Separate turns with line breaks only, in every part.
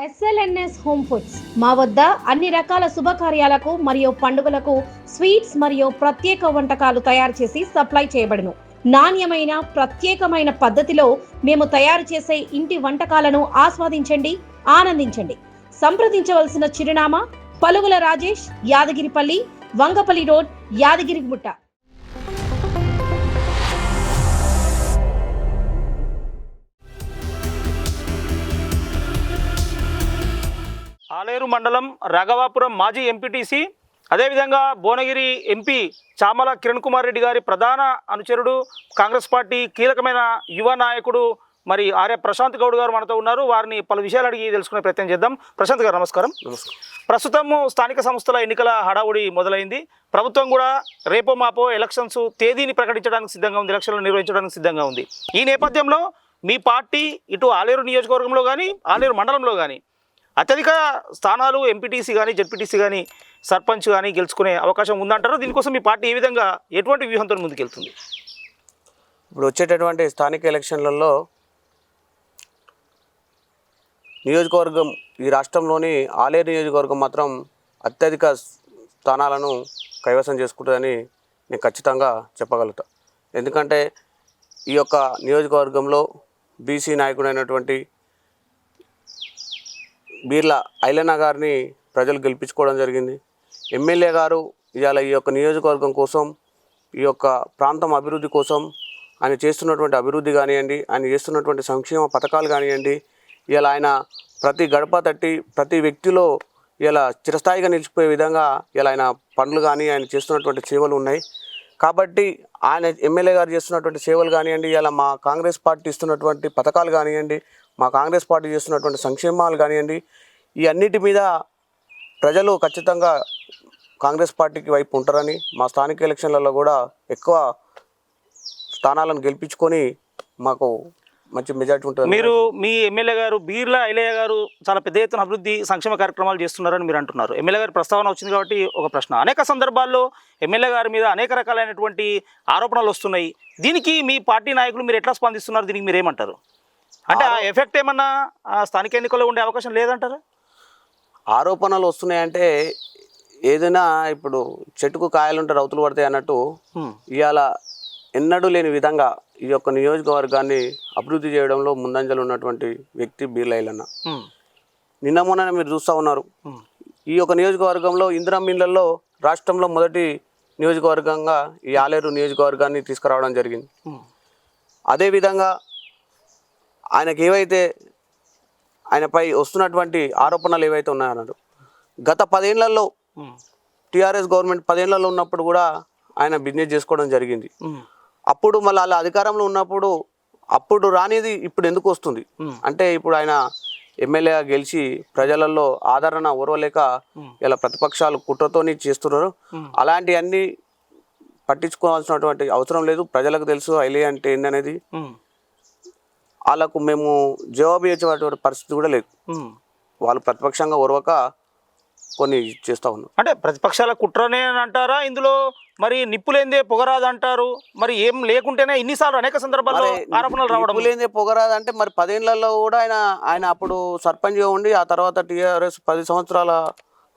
SLNS home foods మా వద్ద అన్ని రకాల శుభకార్యాలకు మరియు పండుగలకు స్వీట్స్ మరియు ప్రత్యేక వంటకాలు తయారు చేసి సప్లై చేయబడును. నాణ్యమైన ప్రత్యేకమైన పద్ధతిలో మేము తయారు చేసే ఇంటి వంటకాలను ఆస్వాదించండి, ఆనందించండి. సంప్రదించవలసిన చిరునామా పలుగుల రాజేష్, యాదగిరిపల్లి, వంగపల్లి రోడ్, యాదగిరిగుట్ట.
ఆలేరు మండలం రాఘవాపురం మాజీ ఎంపీటీసీ, అదేవిధంగా భువనగిరి ఎంపీ చామల కిరణ్ కుమార్ రెడ్డి గారి ప్రధాన అనుచరుడు, కాంగ్రెస్ పార్టీ కీలకమైన యువ నాయకుడు మరి ఆర్య ప్రశాంత్ గౌడ్ గారు మనతో ఉన్నారు. వారిని పలు విషయాలు అడిగి తెలుసుకునే ప్రయత్నం చేద్దాం. ప్రశాంత్ గారు నమస్కారం. ప్రస్తుతం స్థానిక సంస్థల ఎన్నికల హడావుడి మొదలైంది. ప్రభుత్వం కూడా రేపో మాపో ఎలక్షన్స్ తేదీని ప్రకటించడానికి సిద్ధంగా ఉంది, ఎలక్షన్లు నిర్వహించడానికి సిద్ధంగా ఉంది. ఈ నేపథ్యంలో మీ పార్టీ ఇటు ఆలేరు నియోజకవర్గంలో కానీ ఆలేరు మండలంలో కానీ అత్యధిక స్థానాలు ఎంపీటీసీ కానీ జెడ్పీటీసీ కానీ సర్పంచ్ కానీ గెలుచుకునే అవకాశం ఉందంటారు. దీనికోసం మీ పార్టీ ఏ విధంగా ఎటువంటి వ్యూహంతో ముందుకెళ్తుంది?
ఇప్పుడు వచ్చేటటువంటి స్థానిక ఎలక్షన్లలో నియోజకవర్గం, ఈ రాష్ట్రంలోని ఆలేరు నియోజకవర్గం మాత్రం అత్యధిక స్థానాలను కైవసం చేసుకుంటుందని నేను ఖచ్చితంగా చెప్పగలుగుతా. ఎందుకంటే ఈ యొక్క నియోజకవర్గంలో బీసీ నాయకుడైనటువంటి బీర్ల ఐలన్న గారిని ప్రజలు గెలిపించుకోవడం జరిగింది. ఎమ్మెల్యే గారు ఇవాళ ఈ యొక్క నియోజకవర్గం కోసం, ఈ యొక్క ప్రాంతం అభివృద్ధి కోసం ఆయన చేస్తున్నటువంటి అభివృద్ధి కానివ్వండి, ఆయన చేస్తున్నటువంటి సంక్షేమ పథకాలు కానివ్వండి, ఇలా ఆయన ప్రతి గడప తట్టి ప్రతి వ్యక్తిలో ఇలా చిరస్థాయిగా నిలిచిపోయే విధంగా ఇలా ఆయన పనులు కానీ ఆయన చేస్తున్నటువంటి సేవలు ఉన్నాయి. కాబట్టి ఆయన ఎమ్మెల్యే గారు చేస్తున్నటువంటి సేవలు కానివ్వండి, ఇలా మా కాంగ్రెస్ పార్టీ ఇస్తున్నటువంటి పథకాలు కానివ్వండి, మా కాంగ్రెస్ పార్టీ చేస్తున్నటువంటి సంక్షేమాలు కానివ్వండి, ఈ అన్నిటి మీద ప్రజలు ఖచ్చితంగా కాంగ్రెస్ పార్టీకి వైపు ఉంటారని, మా స్థానిక ఎలక్షన్లలో కూడా ఎక్కువ స్థానాలను గెలిపించుకొని మాకు మంచి మెజార్టీ ఉంటుంది.
మీరు మీ ఎమ్మెల్యే గారు బీర్ల ఐలయ్య గారు చాలా పెద్ద ఎత్తున అభివృద్ధి సంక్షేమ కార్యక్రమాలు చేస్తున్నారని మీరు అంటున్నారు. ఎమ్మెల్యే గారి ప్రస్తావన వచ్చింది కాబట్టి ఒక ప్రశ్న. అనేక సందర్భాల్లో ఎమ్మెల్యే గారి మీద అనేక రకాలైనటువంటి ఆరోపణలు వస్తున్నాయి. దీనికి మీ పార్టీ నాయకులు మీరు ఎట్లా స్పందిస్తున్నారు? దీనికి మీరు ఏమంటారు? అంటే ఆ ఎఫెక్ట్ ఏమన్నా స్థానిక ఎన్నికల్లో ఉండే అవకాశం లేదంటారా?
ఆరోపణలు వస్తున్నాయంటే ఏదైనా ఇప్పుడు చెట్టుకు కాయలుంటే రౌతులు పడతాయి అన్నట్టు ఇవాళ ఎన్నడూ లేని విధంగా ఈ యొక్క నియోజకవర్గాన్ని అభివృద్ధి చేయడంలో ముందంజలు ఉన్నటువంటి వ్యక్తి బీర్ల ఐలన్న. నిన్న మొన్న మీరు చూస్తూ ఉన్నారు, ఈ యొక్క నియోజకవర్గంలో ఇందిరమ్మ ఇళ్లలో రాష్ట్రంలో మొదటి నియోజకవర్గంగా ఈ ఆలేరు నియోజకవర్గాన్ని తీసుకురావడం జరిగింది. అదేవిధంగా ఆయనకి ఏవైతే ఆయనపై వస్తున్నటువంటి ఆరోపణలు ఏవైతే ఉన్నాయన్నారు, గత 10 ఏళ్లలో టీఆర్ఎస్ గవర్నమెంట్ 10 ఏళ్లలో ఉన్నప్పుడు కూడా ఆయన బిజినెస్ చేసుకోవడం జరిగింది. అప్పుడు మళ్ళీ వాళ్ళ అధికారంలో ఉన్నప్పుడు అప్పుడు రానిది ఇప్పుడు ఎందుకు వస్తుంది అంటే, ఇప్పుడు ఆయన ఎమ్మెల్యేగా గెలిచి ప్రజలలో ఆదరణ ఓర్వలేక ఇలా ప్రతిపక్షాలు కుట్రతోని చేస్తున్నారు. అలాంటివన్నీ పట్టించుకోవాల్సినటువంటి అవసరం లేదు. ప్రజలకు తెలుసు ఐలయ్య అంటే ఏందనేది. వాళ్ళకు మేము జవాబు ఇచ్చేటువంటి పరిస్థితి కూడా లేదు. వాళ్ళు ప్రతిపక్షంగా ఓర్వక కొన్ని చేస్తూ ఉన్నారు.
అంటే ప్రతిపక్షాల కుట్రనే అంటారా? ఇందులో మరి నిప్పులేందే పొగరాదు అంటారు. మరి ఏం లేకుంటేనే ఇన్నిసార్లు అనేక సందర్భాల్లో ఆరోపణలు రావడం.
నిప్పులేందే పొగరాదు అంటే మరి 10 ఏళ్లలో కూడా ఆయన అప్పుడు సర్పంచ్గా ఉండి ఆ తర్వాత టీఆర్ఎస్ 10 సంవత్సరాల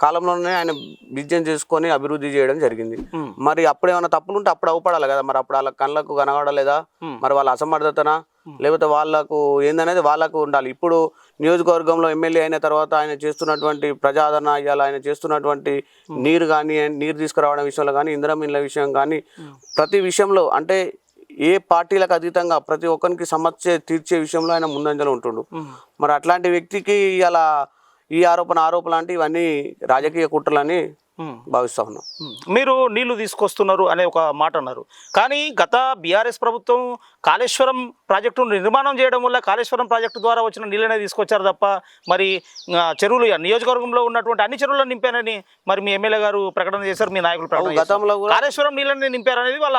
కాలంలోనే ఆయన బిజినెస్ చేసుకొని అభివృద్ధి చేయడం జరిగింది. మరి అప్పుడు ఏమైనా తప్పులు ఉంటే అప్పుడు అవపడాలి కదా. మరి అప్పుడు వాళ్ళ కళ్ళకు కనబడలేదా? మరి వాళ్ళ అసమర్థతనా లేకపోతే వాళ్ళకు ఏందనేది వాళ్ళకు ఉండాలి. ఇప్పుడు నియోజకవర్గంలో ఎమ్మెల్యే అయిన తర్వాత ఆయన చేస్తున్నటువంటి ప్రజాదరణ, ఇవాళ ఆయన చేస్తున్నటువంటి నీరు కానీ, నీరు తీసుకురావడం విషయంలో కానీ, ఇందిరమ్మ ఇళ్ళ విషయం కానీ, ప్రతి విషయంలో అంటే ఏ పార్టీలకు అతీతంగా ప్రతి ఒక్కరికి సమస్య తీర్చే విషయంలో ఆయన ముందంజలో ఉంటుండు. మరి అట్లాంటి వ్యక్తికి ఇలా ఈ ఆరోపణ అంటే ఇవన్నీ రాజకీయ కుట్రలని భావిస్తా ఉన్నాం.
మీరు నీళ్లు తీసుకొస్తున్నారు అనే ఒక మాట అన్నారు. కానీ గత బీఆర్ఎస్ ప్రభుత్వం కాళేశ్వరం ప్రాజెక్టు నిర్మాణం చేయడం వల్ల కాళేశ్వరం ప్రాజెక్టు ద్వారా వచ్చిన నీళ్ళనే తీసుకొచ్చారు తప్ప మరి చెరువులు నియోజకవర్గంలో ఉన్నటువంటి అన్ని చెరువులను నింపారని మరి మీ ఎమ్మెల్యే గారు ప్రకటన చేశారు, మీ నాయకులు ప్రకటన
గతంలో
కాళేశ్వరం నీళ్ళని నింపారనేది వాళ్ళ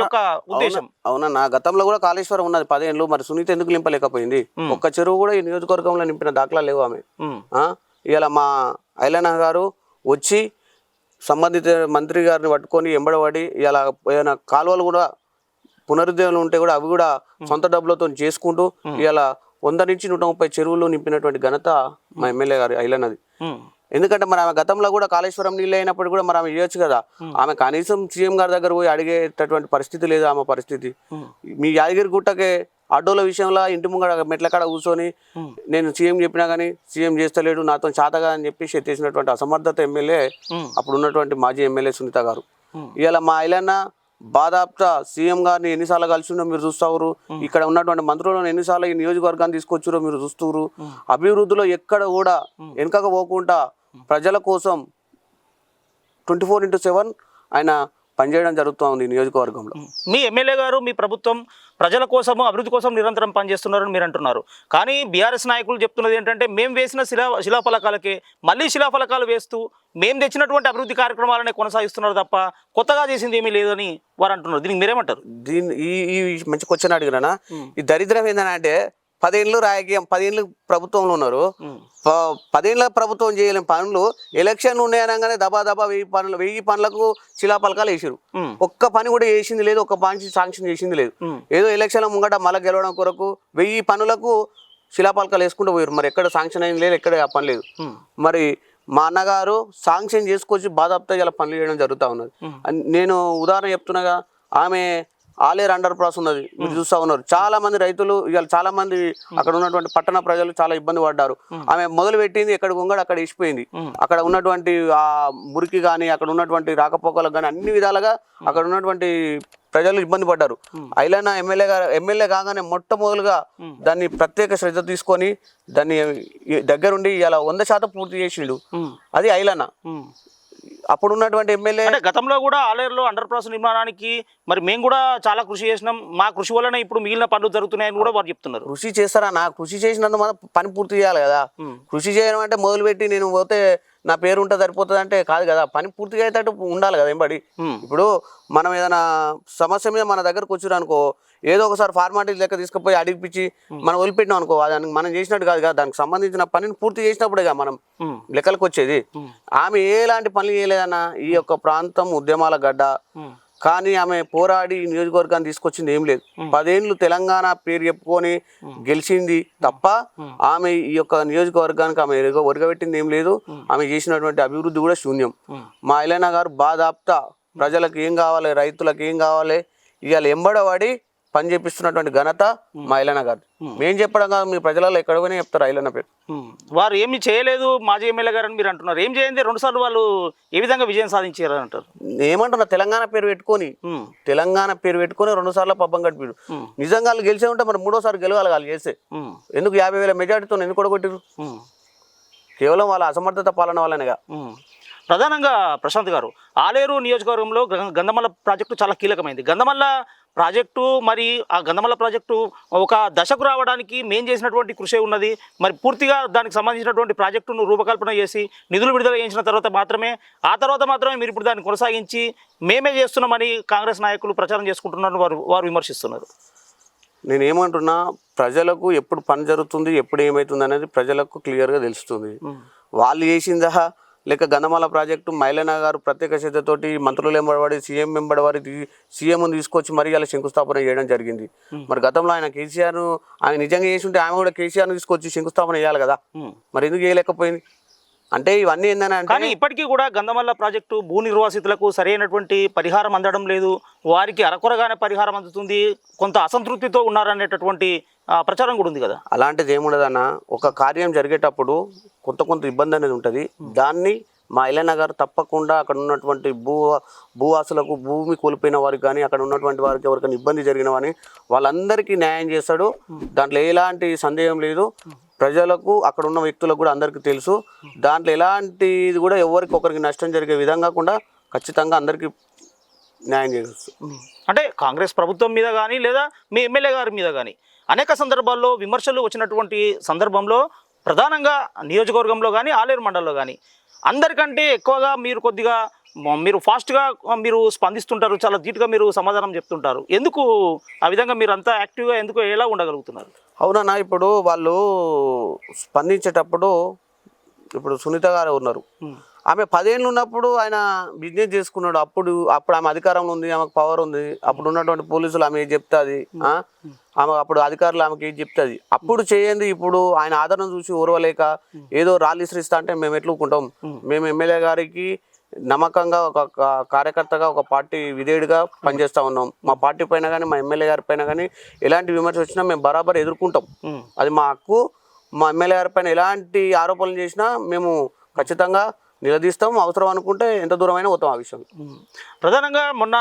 యొక్క ఉద్దేశం.
అవునా, గతంలో కూడా కాళేశ్వరం ఉన్నది 10 ఏళ్ళు. మరి సునీత ఎందుకు నింపలేకపోయింది? ఒక్క చెరువు కూడా ఈ నియోజకవర్గంలో నింపిన దాఖలా లేవు ఆమె. ఇలా మా ఐలన్న గారు వచ్చి సంబంధిత మంత్రి గారిని పట్టుకొని ఎంబడబడి ఇలా ఏమైనా కాలువలు కూడా పునరుద్ధరణ ఉంటే కూడా అవి కూడా సొంత డబ్బులతో చేసుకుంటూ ఇలా 100 నుంచి 130 చెరువులు నింపినటువంటి ఘనత మా ఎమ్మెల్యే గారి ఐలన్నది. ఎందుకంటే మరి ఆమె గతంలో కూడా కాళేశ్వరం నీళ్ళు అయినప్పుడు కూడా మరి ఆమె చేయొచ్చు కదా. ఆమె కనీసం సీఎం గారి దగ్గర పోయి అడిగేటటువంటి పరిస్థితి లేదు ఆమె పరిస్థితి. మీ యాదగిరి గుట్టకే అడ్డోల విషయంలో ఇంటి ముంగడ మెట్ల కాడ కూర్చొని నేను సీఎం చెప్పినా కానీ సీఎం చేస్తలేడు, నాతో చాతగా అని చెప్పి ఎత్తేసినటువంటి అసమర్థత ఎమ్మెల్యే అప్పుడు ఉన్నటువంటి మాజీ ఎమ్మెల్యే సునీత గారు. ఇవాళ మా ఐలన్న బాధాప్త సీఎం గారిని ఎన్నిసార్లు కలిసిండో మీరు చూస్తారు, ఇక్కడ ఉన్నటువంటి మంత్రులను ఎన్నిసార్లు ఈ నియోజకవర్గాన్ని తీసుకొచ్చారో మీరు చూస్తారు. అభివృద్ధిలో ఎక్కడ కూడా వెనకక పోకుండా ప్రజల కోసం 24/7 ఆయన పనిచేయడం జరుగుతూ ఉంది నియోజకవర్గంలో.
మీ ఎమ్మెల్యే గారు మీ ప్రభుత్వం ప్రజల కోసము అభివృద్ధి కోసం నిరంతరం పనిచేస్తున్నారని మీరు అంటున్నారు. కానీ బీఆర్ఎస్ నాయకులు చెప్తున్నది ఏంటంటే మేము వేసిన శిలాఫలకాలకే మళ్ళీ శిలాఫలకాలు వేస్తూ మేము తెచ్చినటువంటి అభివృద్ధి కార్యక్రమాలనే కొనసాగిస్తున్నారు తప్ప కొత్తగా చేసింది ఏమీ లేదని వారు అంటున్నారు. దీనికి మీరేమంటారు?
ఈ మంచి క్వశ్చన్ అడిగినా ఈ దరిద్రం ఏంటంటే 10 ఏళ్ళు రాజకీయం 10 ఏళ్ళు ప్రభుత్వంలో ఉన్నారు. 10 ఏళ్ళ ప్రభుత్వం చేయలేని పనులు ఎలక్షన్ ఉన్నాయనగానే దబా 1000 పనులకు శిలాఫలకాలు వేసారు. ఒక్క పని కూడా చేసింది లేదు, ఒక్క పని శాంక్షన్ చేసింది లేదు. ఏదో ఎలక్షన్ల ముంగట మళ్ళీ గెలవడం కొరకు 1000 పనులకు శిలాఫలకాలు వేసుకుంటూ పోయారు. మరి ఎక్కడ శాంక్షన్ అయింది లేదు, ఎక్కడ ఆ పని లేదు. మరి మా అన్నగారు శాంక్షన్ చేసుకొచ్చి బాధాప్తా ఇలా పనులు చేయడం జరుగుతూ ఉన్నది. నేను ఉదాహరణ చెప్తున్నాగా, ఆమె ఆలేరు అండర్ పాస్ ఉన్నది, మీరు చూస్తూ ఉన్నారు. చాలా మంది రైతులు ఇవాళ చాలా మంది అక్కడ ఉన్నటువంటి పట్టణ ప్రజలు చాలా ఇబ్బంది పడ్డారు. ఆమె మొదలు పెట్టింది ఎక్కడ ఉంగడు అక్కడ ఇచ్చిపోయింది. అక్కడ ఉన్నటువంటి ఆ మురికి కానీ అక్కడ ఉన్నటువంటి రాకపోకలకు కానీ అన్ని విధాలుగా అక్కడ ఉన్నటువంటి ప్రజలు ఇబ్బంది పడ్డారు. ఐలన్న ఎమ్మెల్యే కాగానే మొట్టమొదలుగా దాన్ని ప్రత్యేక శ్రద్ధ తీసుకొని దాన్ని దగ్గరుండి ఇలా 100% పూర్తి చేసిండు. అది ఐలన్న. అప్పుడు ఉన్నటువంటి ఎమ్మెల్యే
గతంలో కూడా ఆలేరులో అండర్ పాస్ నిర్మాణానికి మరి మేము కూడా చాలా కృషి చేసినాం, మా కృషి వల్లనే ఇప్పుడు మిగిలిన పనులు జరుగుతున్నాయని కూడా వారు చెప్తున్నారు.
కృషి చేస్తారా? నా కృషి చేసినందుకు మనం పని పూర్తి చేయాలి కదా. కృషి చేయడం అంటే మొదలుపెట్టి నేను పోతే నా పేరు ఉంటే సరిపోతుంది అంటే కాదు కదా. పని పూర్తిగా అయితే ఉండాలి కదా ఎంబడి. ఇప్పుడు మనం ఏదైనా సమస్య మీద మన దగ్గరకు వచ్చారు అనుకో, ఏదో ఒకసారి ఫార్మాలిటీ లెక్క తీసుకుపోయి అడిగిపించి మనం వదిలిపెట్టినాం అనుకో, దానికి మనం చేసినట్టు కాదు కదా. దానికి సంబంధించిన పనిని పూర్తి చేసినప్పుడే కదా మనం లెక్కలకు వచ్చేది. ఆమె ఎలాంటి పనులు చేయలేదన్న. ఈ యొక్క ప్రాంతం ఉద్యమాల గడ్డ, కానీ ఆమె పోరాడి నియోజకవర్గాన్ని తీసుకొచ్చింది ఏం లేదు. 10 ఏళ్ళు తెలంగాణ పేరు చెప్పుకొని గెలిచింది తప్ప ఆమె ఈ యొక్క నియోజకవర్గానికి ఆమె ఒరగబెట్టింది ఏం లేదు. ఆమె చేసినటువంటి అభివృద్ధి కూడా శూన్యం. మా ఐలన్న గారు బాధాప్తా ప్రజలకు ఏం కావాలి, రైతులకు ఏం కావాలి, ఇవాళ ఎంబడవాడి పని చేపిస్తున్నటువంటి ఘనత మా ఐలన్న గారు. మేము చెప్పడం కాదు, మీ ప్రజలలో ఎక్కడైనా చెప్తారు ఐలన్న పేరు.
వారు ఏమి చేయలేదు మాజీ ఎమ్మెల్యే గారు అని మీరు అంటున్నారు. ఏం చేయండి 2 సార్లు వాళ్ళు ఏ విధంగా విజయం సాధించారు అంటారు?
ఏమంటున్నా, తెలంగాణ పేరు పెట్టుకొని 2 సార్లు పబ్బం గడిపాడు. నిజంగా వాళ్ళు గెలిచే ఉంటే మరి 3వ సారి గెలవాలి వాళ్ళు చేస్తే. ఎందుకు 50,000 మెజార్టీతో ఎందుకు కొట్టగొట్టారు? కేవలం వాళ్ళ అసమర్థత పాలన వల్లనేగా.
ప్రధానంగా ప్రశాంత్ గారు, ఆలేరు నియోజకవర్గంలో గంధమల్ల ప్రాజెక్టు చాలా కీలకమైంది. గంధమల్ల ప్రాజెక్టు మరి ఆ గంధమల్ల ప్రాజెక్టు ఒక దశకు రావడానికి మేం చేసినటువంటి కృషి ఉన్నది. మరి పూర్తిగా దానికి సంబంధించినటువంటి ప్రాజెక్టును రూపకల్పన చేసి నిధులు విడుదల చేసిన తర్వాత మాత్రమే మీరు ఇప్పుడు దాన్ని కొనసాగించి మేమే చేస్తున్నామని కాంగ్రెస్ నాయకులు ప్రచారం చేసుకుంటున్నారని వారు విమర్శిస్తున్నారు.
నేనేమంటున్నా, ప్రజలకు ఎప్పుడు పని జరుగుతుంది, ఎప్పుడు ఏమవుతుంది అనేది ప్రజలకు క్లియర్గా తెలుస్తుంది. వాళ్ళు చేసిందా లేక గంధమల్ల ప్రాజెక్టు ఐలన్న గారు ప్రత్యేక శ్రద్ధతోటి మంత్రులు ఎంబడవాడి సీఎం ఎంబడవాడి సీఎంను తీసుకొచ్చి మరి ఇలా శంకుస్థాపన చేయడం జరిగింది. మరి గతంలో ఆయన నిజంగా చేసి ఉంటే ఆమె కూడా కేసీఆర్ను తీసుకొచ్చి శంకుస్థాపన చేయాలి కదా. మరి ఎందుకు చేయలేకపోయింది అంటే ఇవన్నీ ఏంటంటే,
కానీ ఇప్పటికీ కూడా గంధమల్ల ప్రాజెక్టు భూ నిర్వాసితులకు సరైనటువంటి పరిహారం అందడం లేదు. వారికి అరకొరగానే పరిహారం అందుతుంది, కొంత అసంతృప్తితో ఉన్నారనేటటువంటి ప్రచారం కూడా ఉంది కదా.
అలాంటిది ఏముండదన్న. ఒక కార్యం జరిగేటప్పుడు కొంత ఇబ్బంది అనేది ఉంటుంది. దాన్ని మా ఐలన్న గారు తప్పకుండా అక్కడ ఉన్నటువంటి భూవాసులకు, భూమి కోల్పోయిన వారికి కానీ అక్కడ ఉన్నటువంటి వారికి ఎవరికైనా ఇబ్బంది జరిగిన వారిని వాళ్ళందరికీ న్యాయం చేస్తాడు. దాంట్లో ఎలాంటి సందేహం లేదు. ప్రజలకు అక్కడ ఉన్న వ్యక్తులకు కూడా అందరికీ తెలుసు. దాంట్లో ఎలాంటిది కూడా ఎవరికి ఒకరికి నష్టం జరిగే విధంగా కూడా ఖచ్చితంగా అందరికీ న్యాయం చేయవచ్చు.
అంటే కాంగ్రెస్ ప్రభుత్వం మీద కానీ లేదా మీ ఎమ్మెల్యే గారి మీద కానీ అనేక సందర్భాల్లో విమర్శలు వచ్చినటువంటి సందర్భంలో ప్రధానంగా నియోజకవర్గంలో కానీ ఆలేరు మండలంలో కానీ అందరికంటే ఎక్కువగా మీరు ఫాస్ట్గా మీరు స్పందిస్తుంటారు, చాలా ధీటుగా మీరు సమాధానం చెప్తుంటారు. ఎందుకు ఆ విధంగా మీరు అంతా యాక్టివ్గా ఎందుకు ఎలా ఉండగలుగుతున్నారు?
అవునన్నా, ఇప్పుడు వాళ్ళు స్పందించేటప్పుడు ఇప్పుడు సునీత గారు ఉన్నారు, ఆమె 10 ఏళ్ళు ఉన్నప్పుడు ఆయన బిజినెస్ చేసుకున్నాడు. అప్పుడు ఆమె అధికారంలో ఉంది, ఆమెకు పవర్ ఉంది. అప్పుడు ఉన్నటువంటి పోలీసులు ఆమె ఏది చెప్తుంది, ఆమె అప్పుడు అధికారులు ఆమెకి ఏది చెప్తుంది. అప్పుడు చేయండి. ఇప్పుడు ఆయన ఆదరణ చూసి ఓర్వలేక ఏదో రాళ్ళు ఇస్తా అంటే మేము ఎట్లుకుంటాం. మేము ఎమ్మెల్యే గారికి నమ్మకంగా ఒక కార్యకర్తగా ఒక పార్టీ విధేయుడిగా పనిచేస్తూ ఉన్నాం. మా పార్టీ పైన కానీ మా ఎమ్మెల్యే గారి పైన కానీ ఎలాంటి విమర్శ వచ్చినా మేము బరాబర్ ఎదుర్కొంటాం. అది మా హక్కు. మా ఎమ్మెల్యే గారి పైన ఎలాంటి ఆరోపణలు చేసినా మేము ఖచ్చితంగా నిలదీస్తాం. అవసరం అనుకుంటే ఎంత దూరమైనా పోతాం ఆ విషయం.
ప్రధానంగా మొన్న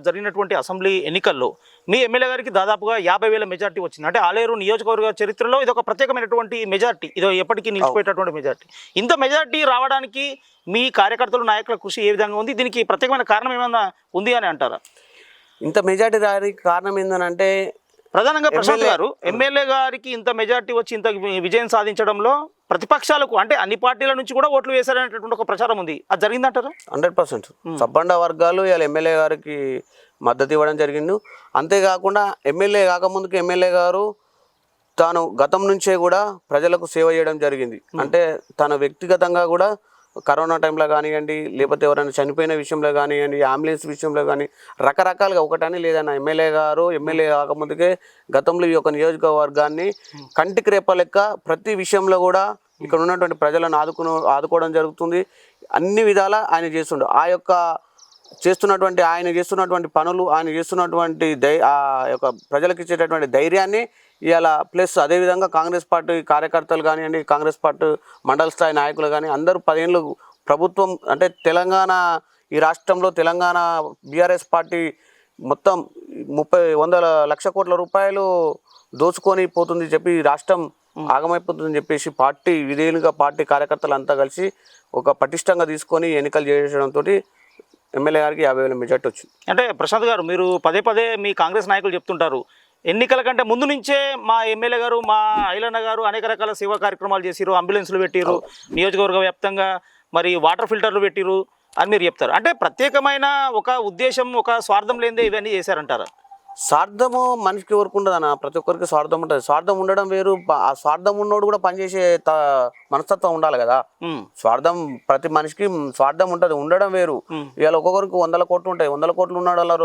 జరిగినటువంటి అసెంబ్లీ ఎన్నికల్లో మీ ఎమ్మెల్యే గారికి దాదాపుగా 50,000 మెజార్టీ వచ్చింది. అంటే ఆలేరు నియోజకవర్గ చరిత్రలో ఇది ఒక ప్రత్యేకమైనటువంటి మెజార్టీ, ఇది ఎప్పటికీ నిలిచిపోయేటటువంటి మెజార్టీ. ఇంత మెజార్టీ రావడానికి మీ కార్యకర్తలు నాయకుల కృషి ఏ విధంగా ఉంది? దీనికి ప్రత్యేకమైన కారణం ఏమైనా ఉంది అని అంటారా?
ఇంత మెజార్టీ రావడానికి కారణం ఏంటంటే
ప్రధానంగా ప్రశాంత్ గారు, ఎమ్మెల్యే గారికి ఇంత మెజార్టీ వచ్చి ఇంత విజయం సాధించడంలో ప్రతిపక్షాలకు అంటే అన్ని పార్టీల నుంచి కూడా ఓట్లు వేశారనేటటువంటి ఒక ప్రచారం ఉంది. అది జరిగిందంటారా?
100% సబ్బండ వర్గాలు ఇవాళ ఎమ్మెల్యే గారికి మద్దతు ఇవ్వడం జరిగింది. అంతేకాకుండా ఎమ్మెల్యే కాకముందుకు ఎమ్మెల్యే గారు తాను గతం నుంచే కూడా ప్రజలకు సేవ చేయడం జరిగింది. అంటే తన వ్యక్తిగతంగా కూడా కరోనా టైంలో కానివ్వండి, లేకపోతే ఎవరైనా చనిపోయిన విషయంలో కానివ్వండి, అంబులెన్స్ విషయంలో కానీ రకరకాలుగా ఒకటని లేదన్న ఎమ్మెల్యే గారు ఎమ్మెల్యే కాకముందుకే గతంలో ఈ యొక్క నియోజకవర్గాన్ని కంటికి రేప లెక్క ప్రతి విషయంలో కూడా ఇక్కడ ఉన్నటువంటి ప్రజలను ఆదుకోవడం జరుగుతుంది. అన్ని విధాల ఆయన చేస్తుండు. ఆ యొక్క ఆయన చేస్తున్నటువంటి పనులు, ఆయన చేస్తున్నటువంటి ఆ యొక్క ప్రజలకు ఇచ్చేటటువంటి ధైర్యాన్ని ఇవాళ ప్లస్ అదేవిధంగా కాంగ్రెస్ పార్టీ కార్యకర్తలు కానివ్వండి, కాంగ్రెస్ పార్టీ మండల స్థాయి నాయకులు కానీ అందరూ 10 ఏళ్ళు ప్రభుత్వం అంటే తెలంగాణ ఈ రాష్ట్రంలో తెలంగాణ బీఆర్ఎస్ పార్టీ మొత్తం 100 లక్షల కోట్ల రూపాయలు దోచుకొని పోతుంది చెప్పి రాష్ట్రం ఆగమైపోతుందని చెప్పేసి పార్టీ విధేయులుగా పార్టీ కార్యకర్తలు అంతా కలిసి ఒక పటిష్టంగా తీసుకొని ఎన్నికలు చేయడంతో ఎమ్మెల్యే గారికి 50,000 మెజార్టీ వచ్చింది.
అంటే ప్రశాంత్ గారు, మీరు పదే పదే మీ కాంగ్రెస్ నాయకులు చెప్తుంటారు ఎన్నికల కంటే ముందు నుంచే మా ఎమ్మెల్యే గారు మా ఐలన్న గారు అనేక రకాల సేవా కార్యక్రమాలు చేసిరు, అంబులెన్స్లు పెట్టిరు, నియోజకవర్గ వ్యాప్తంగా మరి వాటర్ ఫిల్టర్లు పెట్టిరు అని మీరు చెప్తారు. అంటే ప్రత్యేకమైన ఒక ఉద్దేశం, ఒక స్వార్థం లేనిదే ఇవన్నీ చేశారంటారా?
స్వార్థము మనిషికి ఎవరికి ఉండదన్న, ప్రతి ఒక్కరికి స్వార్థం ఉంటుంది. స్వార్థం ఉండడం వేరు, ఆ స్వార్థం ఉన్నోడు కూడా పనిచేసే మనస్తత్వం ఉండాలి కదా. స్వార్థం ప్రతి మనిషికి స్వార్థం ఉంటుంది, ఉండడం వేరు. ఇవాళ ఒక్కొక్కరికి 100 కోట్లు ఉంటాయి. 100 కోట్లు ఉన్నాడు అలా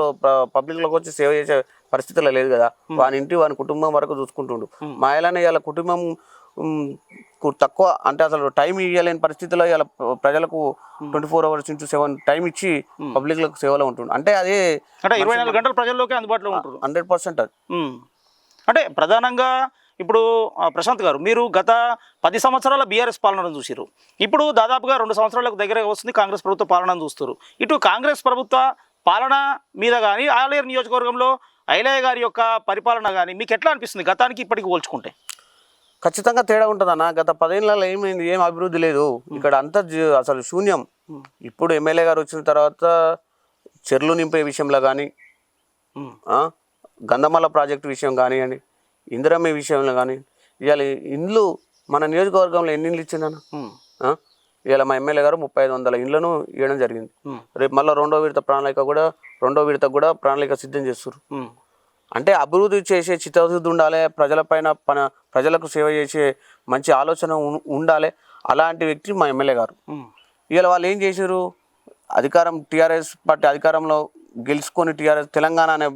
పబ్లిక్లోకి వచ్చి సేవ చేసే పరిస్థితిలో లేదు కదా. వాని ఇంటి వాని కుటుంబం వరకు చూసుకుంటుండు. మా ఆయననే ఇవాళ కుటుంబం తక్కువ అంటే అసలు టైం ఇవ్వలేని పరిస్థితిలో ఇవాళ ప్రజలకు 24 hours into 7 టైం ఇచ్చి పబ్లిక్లకు సేవలో ఉంటుంది. అంటే అదే
24 గంటలు ప్రజల్లోకి అందుబాటులో ఉంటుంది.
100% అది.
అంటే ప్రధానంగా ఇప్పుడు ప్రశాంత్ గారు, మీరు గత 10 సంవత్సరాల బీఆర్ఎస్ పాలనను చూసిరు, ఇప్పుడు దాదాపుగా 2 సంవత్సరాలకు దగ్గరగా వస్తుంది కాంగ్రెస్ ప్రభుత్వ పాలనను చూస్తారు. ఇటు కాంగ్రెస్ ప్రభుత్వ పాలన మీద కానీ ఆలేరు నియోజకవర్గంలో ఐలయ్య గారి యొక్క పరిపాలన కానీ మీకు ఎట్లా అనిపిస్తుంది గతానికి ఇప్పటికి పోల్చుకుంటే?
ఖచ్చితంగా తేడా ఉంటుందన్న. గత 10 ఏళ్ళలో ఏమైంది, ఏం అభివృద్ధి లేదు ఇక్కడ, అంతా అసలు శూన్యం. ఇప్పుడు ఎమ్మెల్యే గారు వచ్చిన తర్వాత చెర్లు నింపే విషయంలో కానీ, గంధమల్ల ప్రాజెక్టు విషయం కానివ్వండి, ఇందిరమ్మ విషయంలో కానీ, ఇవాళ ఇండ్లు మన నియోజకవర్గంలో ఎన్ని ఇండ్లు ఇచ్చిందన్న? ఇవాళ మా ఎమ్మెల్యే గారు 3500 ఇండ్లను ఇవ్వడం జరిగింది. రేపు మళ్ళీ రెండో విడత కూడా ప్రణాళిక సిద్ధం చేస్తారు. అంటే అభివృద్ధి చేసే చిత్తశుద్ధి ఉండాలి, ప్రజలకు సేవ చేసే మంచి ఆలోచన ఉండాలి. అలాంటి వ్యక్తి మా ఎమ్మెల్యే గారు. ఇవాళ వాళ్ళు ఏం చేశారు, టీఆర్ఎస్ పార్టీ అధికారంలో గెలుచుకొని తెలంగాణ అనే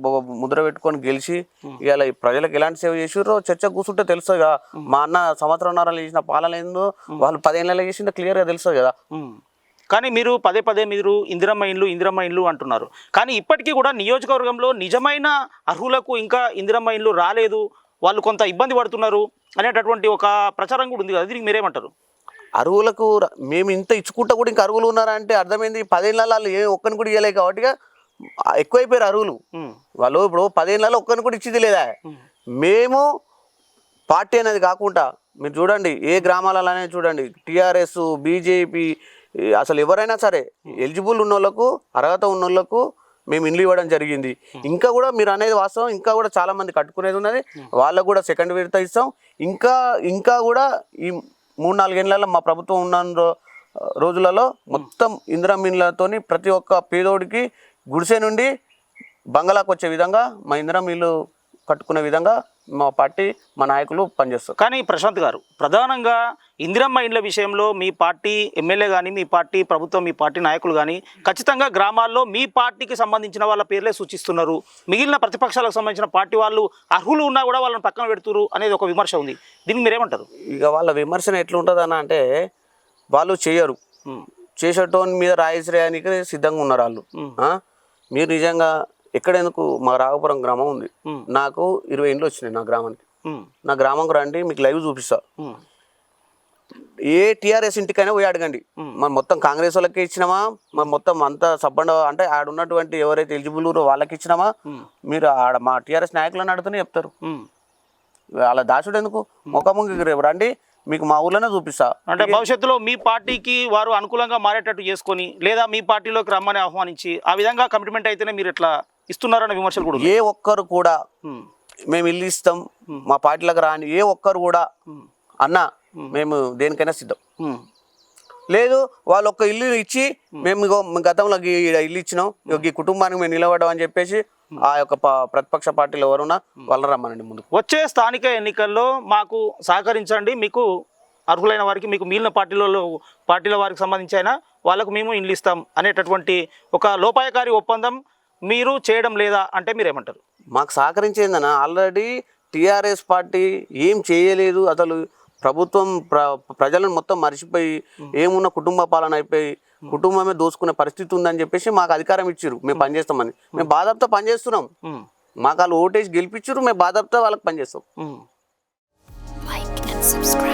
ముద్ర పెట్టుకొని గెలిచి ఇవాళ ప్రజలకు ఎలాంటి సేవ చేసారో చర్చ కూర్చుంటే తెలుస్తుంది కదా. మా అన్న 1.5 సంవత్సరాలు చేసిన పాలన ఏందో వాళ్ళు 10 ఏళ్ళలో చేసిందో క్లియర్గా తెలుస్తుంది కదా.
కానీ మీరు పదే మీరు ఇందిరమ్మ ఇండ్లు అంటున్నారు. కానీ ఇప్పటికీ కూడా నియోజకవర్గంలో నిజమైన అర్హులకు ఇంకా ఇందిరమ్మ ఇండ్లు రాలేదు, వాళ్ళు కొంత ఇబ్బంది పడుతున్నారు అనేటటువంటి ఒక ప్రచారం కూడా ఉంది కదా. దీనికి మీరేమంటారు?
అర్హులకు మేము ఇంత ఇచ్చుకుంటా కూడా ఇంకా అర్హులు ఉన్నారా అంటే అర్థమైంది. 10 ఏళ్ళలో వాళ్ళు ఒక్కరిని కూడా ఇవ్వలేదు కాబట్టి ఎక్కువైపోయారు అర్హులు. వాళ్ళు ఇప్పుడు 10 ఏళ్ళలో ఒక్కరిని కూడా ఇచ్చింది లేదా. మేము పార్టీ అనేది కాకుండా మీరు చూడండి, ఏ గ్రామాలనే చూడండి, టీఆర్ఎస్, బీజేపీ, అసలు ఎవరైనా సరే ఎలిజిబుల్ ఉన్న వాళ్ళకు, అర్హత ఉన్న వాళ్ళకు మేము ఇండ్లు ఇవ్వడం జరిగింది. ఇంకా కూడా మీరు అనేది వాస్తవం, ఇంకా కూడా చాలా మంది కట్టుకునేది ఉన్నది. వాళ్ళకు కూడా సెకండ్ విడత ఇస్తాం. ఇంకా కూడా ఈ 3-4 ఏళ్ళలో మా ప్రభుత్వం ఉన్న రోజులలో మొత్తం ఇందిరమ్మ ఇండ్లతోని ప్రతి ఒక్క పేదోడికి గుడిసె నుండి బంగళాకు వచ్చే విధంగా మా ఇందిరమ్మ ఇల్లు కట్టుకునే విధంగా మా పార్టీ మా నాయకులు పనిచేస్తారు.
కానీ ప్రశాంత్ గారు, ప్రధానంగా ఇందిరమ్మ ఇండ్ల విషయంలో మీ పార్టీ ఎమ్మెల్యే కానీ, మీ పార్టీ ప్రభుత్వం, మీ పార్టీ నాయకులు కానీ ఖచ్చితంగా గ్రామాల్లో మీ పార్టీకి సంబంధించిన వాళ్ళ పేర్లే సూచిస్తున్నారు. మిగిలిన ప్రతిపక్షాలకు సంబంధించిన పార్టీ వాళ్ళు అర్హులు ఉన్నా కూడా వాళ్ళని పక్కన పెడుతున్నారు అనేది ఒక విమర్శ ఉంది. దీనికి మీరేమంటారు?
ఇక వాళ్ళ విమర్శన ఎట్లుంటుంది అన్న అంటే, వాళ్ళు చేయరు, చేసేటోని మీద రాయిశ్రేయానికి సిద్ధంగా ఉన్నారు వాళ్ళు. మీరు నిజంగా ఎక్కడెందుకు, మా రాఘపురం గ్రామం ఉంది, నాకు 20 ఇండ్లు వచ్చినాయి నా గ్రామానికి. నా గ్రామంకు రండి, మీకు లైవ్ చూపిస్తా. ఏ టీఆర్ఎస్ ఇంటికైనా పోయి అడగండి, మనం మొత్తం కాంగ్రెస్ వాళ్ళకి ఇచ్చినామా, మనం మొత్తం అంతా సబ్బండ అంటే ఆడ ఉన్నటువంటి ఎవరైతే ఎలిజిబుల్ వాళ్ళకి ఇచ్చినామా, మీరు ఆడ మా టీఆర్ఎస్ నాయకులను అడుగుతూనే చెప్తారు. అలా దాచుడు ఎందుకు, ముఖాముఖి రేపు రండి, మీకు మా ఊర్లోనే చూపిస్తా.
అంటే భవిష్యత్తులో మీ పార్టీకి వారు అనుకూలంగా మారేటట్టు చేసుకొని, లేదా మీ పార్టీలోకి రమ్మని ఆహ్వానించి ఆ విధంగా కమిట్మెంట్ అయితేనే మీరు ఎట్లా ఇస్తున్నారన్న విమర్శలు కూడా.
ఏ ఒక్కరు కూడా మేము ఇల్లు ఇస్తాం మా పార్టీలకు రాని ఏ ఒక్కరు కూడా అన్నా మేము దేనికైనా సిద్ధం లేదు. వాళ్ళు ఒక్క ఇల్లు ఇచ్చి మేము గతంలో ఇల్లు ఇచ్చినాం, ఈ కుటుంబానికి మేము నిలబడ్డాం అని చెప్పేసి ఆ యొక్క ప్రతిపక్ష పార్టీలు ఎవరున్నా వాళ్ళని రమ్మనండి ముందుకు.
వచ్చే స్థానిక ఎన్నికల్లో మాకు సహకరించండి, మీకు అర్హులైన వారికి, మీకు మిగిలిన పార్టీల వారికి సంబంధించి అయినా వాళ్ళకు మేము ఇల్లు ఇస్తాం అనేటటువంటి ఒక లోపాయకారి ఒప్పందం మీరు చేయడం లేదా అంటే మీరేమంటారు?
మాకు సహకరించేందన్న, ఆల్రెడీ టీఆర్ఎస్ పార్టీ ఏం చేయలేదు, అసలు ప్రభుత్వం ప్రజలను మొత్తం మర్చిపోయి ఏమున్న కుటుంబ పాలన అయిపోయి కుటుంబమే దోసుకునే పరిస్థితి ఉందని చెప్పేసి మాకు అధికారం ఇచ్చారు, మేము పనిచేస్తామని. మేము బాధతో పనిచేస్తున్నాం, మాకు వాళ్ళు ఓటేసి గెలిపించారు, మేము బాధతో వాళ్ళకి పనిచేస్తాం.
Like and subscribe.